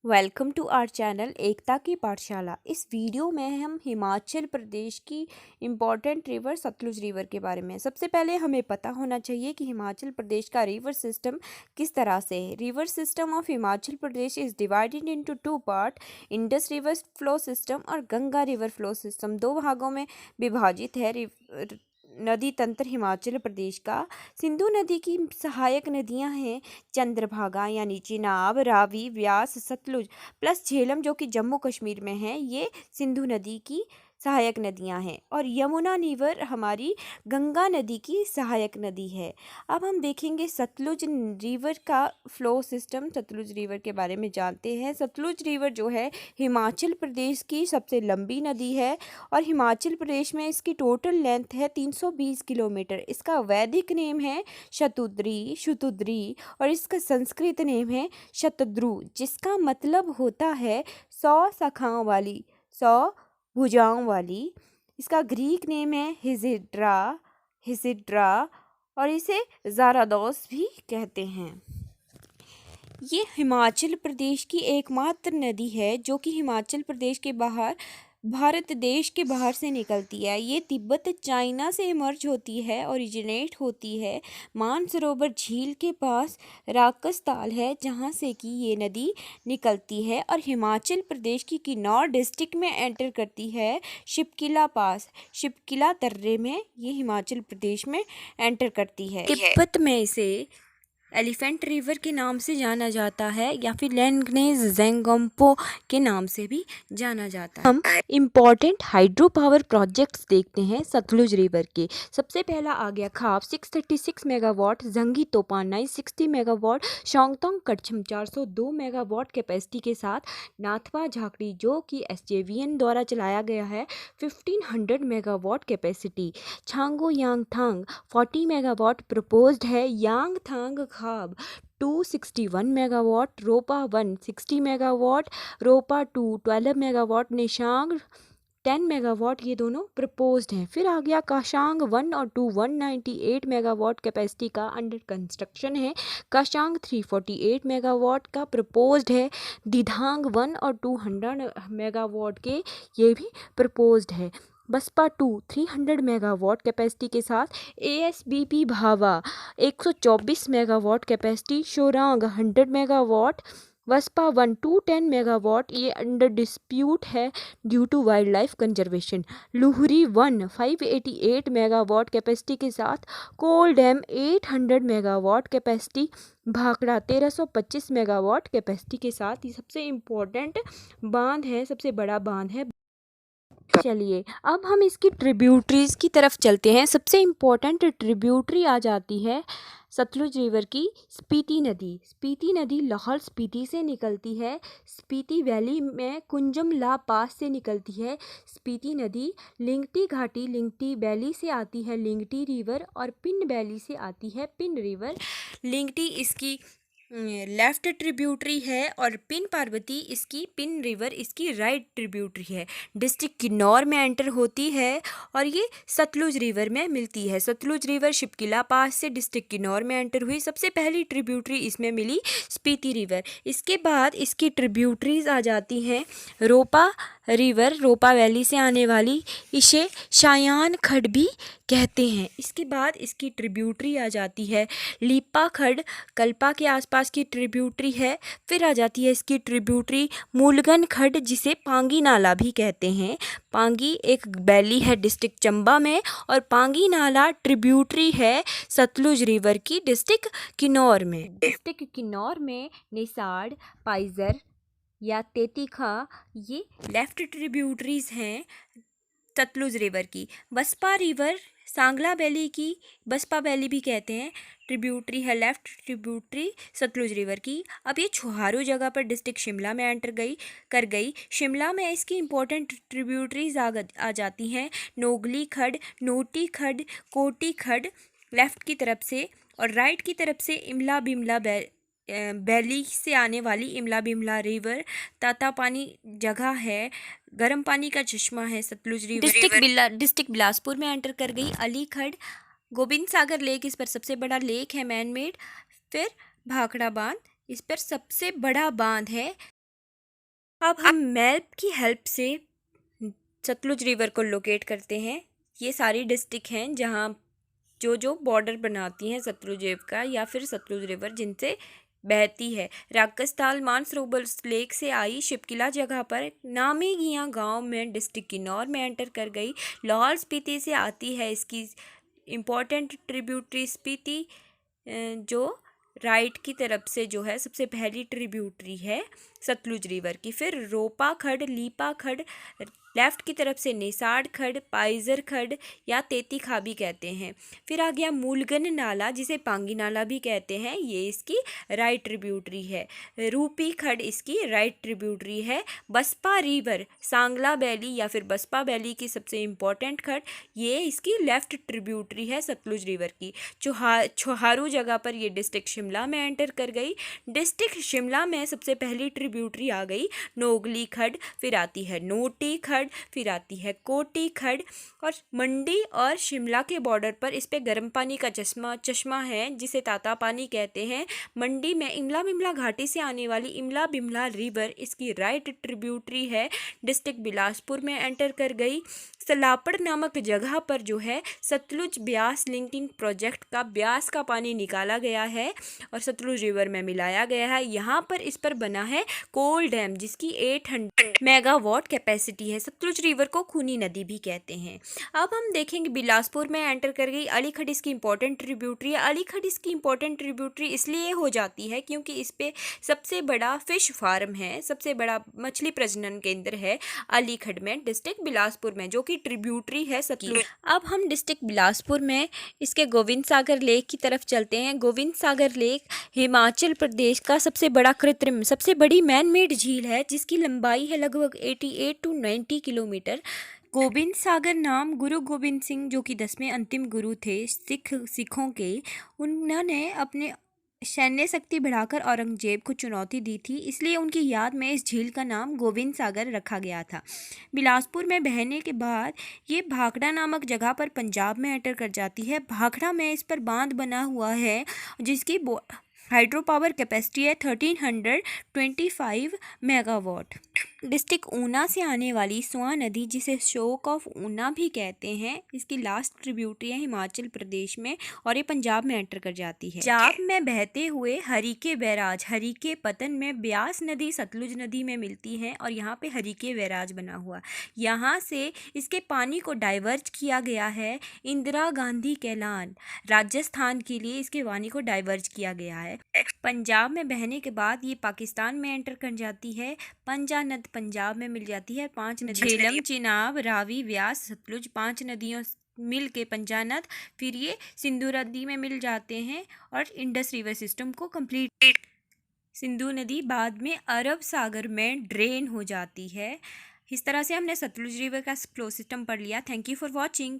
Welcome to our channel एकता की पाठशाला। इस वीडियो में हम हिमाचल प्रदेश की इम्पॉर्टेंट रिवर सतलुज रिवर के बारे में। सबसे पहले हमें पता होना चाहिए कि हिमाचल प्रदेश का रिवर सिस्टम किस तरह से है। River system of Himachal Pradesh is divided into two part, Indus river flow system और गंगा रिवर फ्लो सिस्टम। दो भागों में विभाजित है नदी तंत्र हिमाचल प्रदेश का। सिंधु नदी की सहायक नदियां हैं चंद्रभागा यानी चिनाब, रावी, व्यास, सतलुज प्लस झेलम जो कि जम्मू कश्मीर में है। ये सिंधु नदी की सहायक नदियां हैं और यमुना रिवर हमारी गंगा नदी की सहायक नदी है। अब हम देखेंगे सतलुज रिवर का फ्लो सिस्टम। सतलुज रिवर के बारे में जानते हैं। सतलुज रिवर जो है हिमाचल प्रदेश की सबसे लंबी नदी है और हिमाचल प्रदेश में इसकी टोटल लेंथ है 320 किलोमीटर। इसका वैदिक नेम है शतुद्री और इसका संस्कृत नेम है शतद्रु, जिसका मतलब होता है 100 शाखाओं वाली, 100 भुजाओं वाली। इसका ग्रीक नेम है हिसिड्रा और इसे ज़ारादोस भी कहते हैं। ये हिमाचल प्रदेश की एकमात्र नदी है जो कि हिमाचल प्रदेश के बाहर भारत देश के बाहर से निकलती है। ये तिब्बत चाइना से इमर्ज होती है, ओरिजिनेट होती है मानसरोवर झील के पास राकस ताल है जहाँ से कि ये नदी निकलती है और हिमाचल प्रदेश की किन्नौर डिस्ट्रिक्ट में एंटर करती है शिपकिला पास, शिपकिला दर्रे में ये हिमाचल प्रदेश में एंटर करती है। तिब्बत में इसे एलिफेंट रिवर के नाम से जाना जाता है या फिर लैंगनेज ज़ेंगोम्पो के नाम से भी जाना जाता है। हम इम्पॉर्टेंट हाइड्रो पावर प्रोजेक्ट्स देखते हैं सतलुज रिवर के। सबसे पहला आ गया खाप 636 मेगावाट, जंगी तोपान 960 मेगावाट, शोंगतोंग कड़छम 402 मेगावाट कैपेसिटी के साथ, नाथपा झाकड़ी जो कि SJVN द्वारा चलाया गया है 1500 मेगावाट कैपेसिटी, छांगो यांगथांग 40 मेगावाट प्रपोज्ड है, यांगथांग खाब 261 मेगावाट, रोपा 1 60 मेगावाट, रोपा 2 12 मेगावाट, निशांग 10 मेगावाट, ये दोनों प्रपोज्ड हैं। फिर आ गया काशांग 1 और 2 198 मेगावाट कैपेसिटी का अंडर कंस्ट्रक्शन है, काशांग 348 मेगावाट का प्रपोज्ड है, दिधांग 1 और 200 मेगावाट के ये भी प्रपोज्ड है, बसपा 2 300 मेगावाट कैपेसिटी के साथ, ASBP Bhaba 124 megawatt capacity, Shorang 100 megawatt, Baspa 1 210 megawatt, ये अंडर डिस्प्यूट है due to wildlife conservation, Luhri 1 588 megawatt capacity के साथ, Kol dam 800 megawatt capacity, Bhakra 1325 megawatt capacity के साथ। ये सबसे इम्पोर्टेंट बांध है, सबसे बड़ा बांध है। चलिए अब हम इसकी ट्रिब्यूटरीज की तरफ चलते हैं। सबसे इम्पोर्टेंट ट्रिब्यूटरी आ जाती है सतलुज रिवर की स्पीति नदी। स्पीति नदी लाहौल स्पीति से निकलती है, स्पीति वैली में कुंजम ला पास से निकलती है। स्पीति नदी लिंगटी घाटी लिंगटी वैली से आती है लिंगटी रिवर और पिन वैली से आती है पिन रिवर। लिंगटी इसकी लेफ्ट ट्रिब्यूटरी है और पिन पार्वती इसकी, पिन रिवर इसकी राइट ट्रिब्यूटरी है। डिस्ट्रिक्ट किन्नौर में एंटर होती है और ये सतलुज रिवर में मिलती है। सतलुज रिवर शिपकिला पास से डिस्ट्रिक्ट किन्नौर में एंटर हुई। सबसे पहली ट्रिब्यूटरी इसमें मिली स्पीति रिवर। इसके बाद इसकी ट्रिब्यूटरीज आ जाती हैं रोपा रिवर, रोपा वैली से आने वाली, इसे शायान खड भी कहते हैं। इसके बाद इसकी ट्रिब्यूटरी आ जाती है लीपा खड, कल्पा के आसपास की ट्रिब्यूटरी है। फिर आ जाती है इसकी ट्रिब्यूटरी मूलगन खड जिसे पांगी नाला भी कहते हैं। पांगी एक वैली है डिस्ट्रिक्ट चंबा में और पांगी नाला ट्रिब्यूटरी है सतलुज रिवर की डिस्ट्रिक्ट किन्नौर में। डिस्ट्रिक्ट किन्नौर में निसाड़, पाइजर या तेतिखा ये लेफ्ट ट्रिब्यूटरीज हैं सतलुज रिवर की। बसपा रिवर सांगला वैली की, बसपा वैली भी कहते हैं, ट्रिब्यूटरी है लेफ्ट ट्रिब्यूटरी सतलुज रिवर की। अब ये छुहारू जगह पर डिस्ट्रिक्ट शिमला में एंटर कर गई। शिमला में इसकी इंपॉर्टेंट ट्रिब्यूटरीज आ जाती हैं नोगली खड, नोटी खड, कोटी खड लेफ्ट की तरफ से, और राइट की तरफ से इमला बिमला वैली से आने वाली इमला बिमला रिवर। ताता पानी जगह है, गर्म पानी का चश्मा है सतलुज रिवर। डिस्ट्रिक्ट बिलासपुर में एंटर कर गई। अलीखड़, गोविंद सागर लेक इस पर सबसे बड़ा लेक है मैन मेड। फिर भाखड़ा बांध इस पर सबसे बड़ा बांध है अब हम मैप की हेल्प से सतलुज रिवर को लोकेट करते हैं। ये सारी डिस्ट्रिक्ट हैं जहाँ जो बॉर्डर बनाती हैं सतलुज रिवर का या फिर सतलुज रिवर जिनसे बहती है। राकसताल मानसरोवर लेक से आई शिपकिला जगह पर नामेगिया गांव में डिस्ट्रिक्ट किन्नौर में एंटर कर गई। लाहौल स्पीति से आती है इसकी इम्पोर्टेंट ट्रिब्यूटरी स्पीति, जो राइट की तरफ से जो है सबसे पहली ट्रिब्यूटरी है सतलुज रिवर की। फिर रोपा खड, लीपा खड, लेफ्ट की तरफ से निसाड खड, पाइजर खड या तेती खाबी कहते हैं। फिर आ गया मूलगन नाला जिसे पांगी नाला भी कहते हैं, ये इसकी राइट ट्रिब्यूटरी है। रूपी खड इसकी राइट ट्रिब्यूटरी है। बसपा रिवर सांगला वैली या फिर बसपा वैली की सबसे इम्पोर्टेंट खड, ये इसकी लेफ्ट ट्रिब्यूटरी है सतलुज रिवर की। छोहारू जगह पर ये डिस्ट्रिक्ट शिमला में एंटर कर गई। डिस्ट्रिक्ट शिमला में सबसे पहली ट्रिब्यूटरी आ गई नोगली खड, फिर आती है नोटी खड, फिर आती है कोटी खड। और मंडी और शिमला के बॉर्डर पर इस पे गर्म पानी का चश्मा है जिसे ताता पानी कहते हैं। मंडी में इमला बिमला घाटी से आने वाली इमला बिमला रिवर इसकी राइट ट्रिब्यूटरी है, डिस्ट्रिक्ट बिलासपुर में एंटर कर गई। सलापड़ नामक जगह पर जो है सतलुज ब्यास लिंकिंग प्रोजेक्ट का ब्यास का पानी निकाला गया है और सतलुज रिवर में मिलाया गया है। यहाँ पर इस पर बना है कोल डैम जिसकी 800 मेगावाट कैपेसिटी है। सतलुज रिवर को खूनी नदी भी कहते हैं। अब हम देखेंगे बिलासपुर में एंटर कर गई अलीखड़ इसकी इंपॉर्टेंट ट्रिब्यूटरी है। अलीखड़ इसकी इंपॉर्टेंट ट्रिब्यूटरी इसलिए हो जाती है क्योंकि इस पे सबसे बड़ा फिश फार्म है, सबसे बड़ा मछली प्रजनन केंद्र है अलीखड़ में, डिस्ट्रिक्ट बिलासपुर में, जो कि ट्रिब्यूटरी है सतलुज। अब हम डिस्ट्रिक्ट बिलासपुर में इसके गोविंद सागर लेक की तरफ चलते हैं। गोविंद सागर लेक हिमाचल प्रदेश का सबसे बड़ा कृत्रिम सबसे बड़ी मैन मेड झील है जिसकी लंबाई है लगभग 88 to 90 किलोमीटर। गोविंद सागर नाम गुरु गोविंद सिंह जो कि 10वें अंतिम गुरु थे सिखों के, उन्होंने अपने सैन्य शक्ति बढ़ाकर औरंगजेब को चुनौती दी थी, इसलिए उनकी याद में इस झील का नाम गोविंद सागर रखा गया था। बिलासपुर में बहने के बाद ये भाखड़ा नामक जगह पर पंजाब में एंटर कर जाती है। भाखड़ा में इस पर बांध बना हुआ है जिसकी हाइड्रो पावर कैपेसिटी है 1325 मेगावाट। डिस्ट्रिक्ट ऊना से आने वाली स्वां नदी जिसे शोक ऑफ ऊना भी कहते हैं, इसकी लास्ट ट्रिब्यूटरी है हिमाचल प्रदेश में और ये पंजाब में एंटर कर जाती है। पंजाब में बहते हुए हरीके बैराज हरीके पतन में ब्यास नदी सतलुज नदी में मिलती है और यहाँ पे हरीके बैराज बना हुआ, यहाँ से इसके पानी को डाइवर्ज किया गया है इंदिरा गांधी कैलान, राजस्थान के लिए इसके पानी को डाइवर्ज किया गया है। पंजाब में बहने के बाद ये पाकिस्तान में एंटर कर जाती है। पंजानद पंजाब में मिल जाती है। 5 नदी झेलम चिनाब रावी व्यास सतलुज 5 नदियों मिल के पंजानद, फिर ये सिंधु नदी में मिल जाते हैं और इंडस रिवर सिस्टम को कंप्लीट सिंधु नदी बाद में अरब सागर में ड्रेन हो जाती है। इस तरह से हमने सतलुज रिवर का फ्लो सिस्टम पढ़ लिया। Thank you for watching.